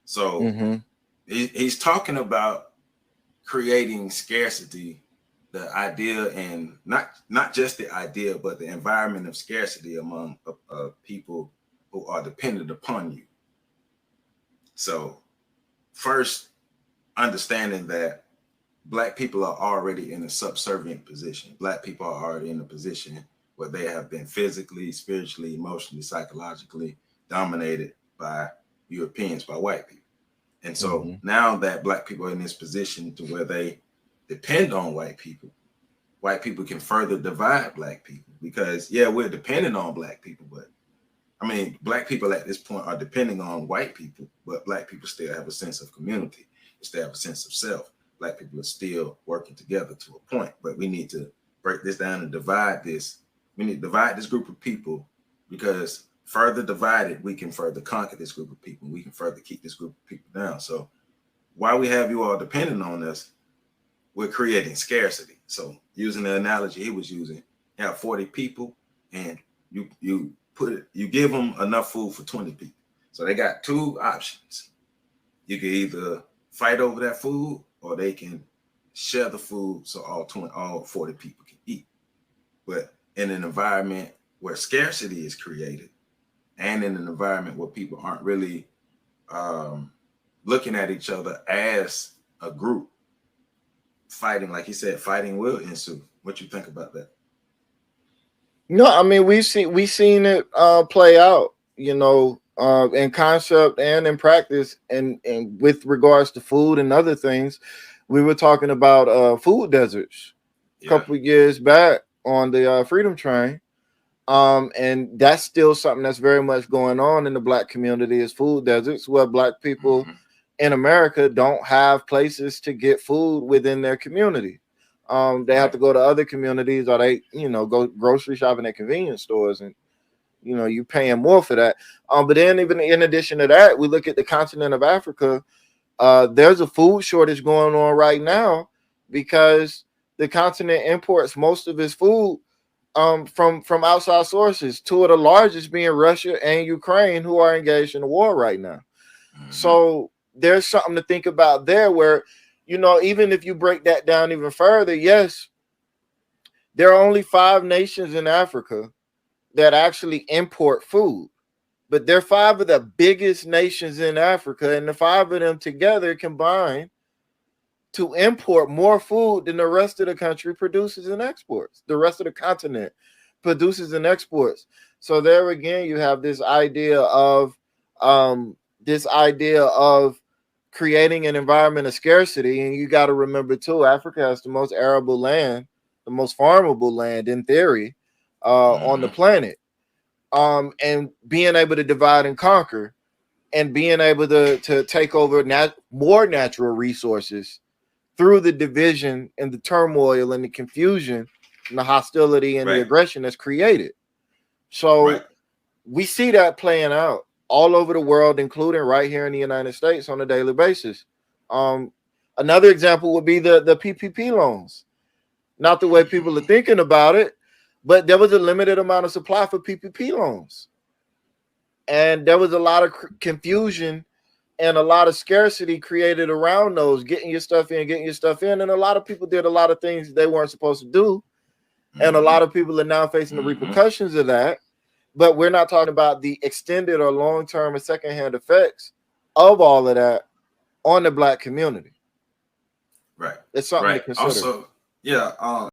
So Mm-hmm. he's talking about creating scarcity, the idea, and not just the idea, but the environment of scarcity among people who are dependent upon you. So first, understanding that Black people are already in a subservient position. Black people are already in a position where they have been physically, spiritually, emotionally, psychologically dominated by Europeans, by white people. And so Mm-hmm. now that Black people are in this position to where they depend on white people can further divide Black people, because yeah, we're dependent on Black people, but I mean, Black people at this point are depending on white people, but Black people still have a sense of community. They still have a sense of self. Black people are still working together to a point, but we need to break this down and divide this. We need to divide this group of people, because further divided, we can further conquer this group of people. We can further keep this group of people down. So while we have you all depending on us, we're creating scarcity. So using the analogy he was using, you have 40 people and you give them enough food for 20 people. So they got two options. You can either fight over that food, or they can share the food so all 40 people can eat. But in an environment where scarcity is created, and in an environment where people aren't really looking at each other as a group, fighting, like he said, fighting will ensue. What you think about that? No, I mean we seen it play out, in concept and in practice, and with regards to food and other things. We were talking about food deserts a Yeah. couple of years back on the Freedom Train. And that's still something that's very much going on in the Black community, is food deserts, where Black people Mm-hmm. in America don't have places to get food within their community. They have Right. to go to other communities, or they, go grocery shopping at convenience stores, and you're paying more for that. But then, even in addition to that, we look at the continent of Africa. There's a food shortage going on right now, because the continent imports most of its food from outside sources. Two of the largest being Russia and Ukraine, who are engaged in a war right now. Mm-hmm. So there's something to think about there, where, even if you break that down even further, yes, there are only 5 nations in Africa that actually import food. But they're 5 of the biggest nations in Africa, and the 5 of them together combine to import more food than the rest of the country produces and exports. The rest of the continent produces and exports. So there again, you have this idea of creating an environment of scarcity. And you got to remember too, Africa has the most arable land, the most farmable land in theory, on the Mm-hmm. planet. And being able to divide and conquer, and being able to take over more natural resources through the division and the turmoil and the confusion and the hostility and the Right. aggression that's created. Right. So we see that playing out all over the world, including right here in the United States on a daily basis. Um, Another example would be the PPP loans. Not the way people are thinking about it, but there was a limited amount of supply for PPP loans. And there was a lot of confusion and a lot of scarcity created around those, getting your stuff in. And a lot of people did a lot of things they weren't supposed to do. And a Mm-hmm. lot of people are now facing the Mm-hmm. repercussions of that. But we're not talking about the extended or long-term or secondhand effects of all of that on the Black community. Right. It's something to Right. consider. Also, yeah.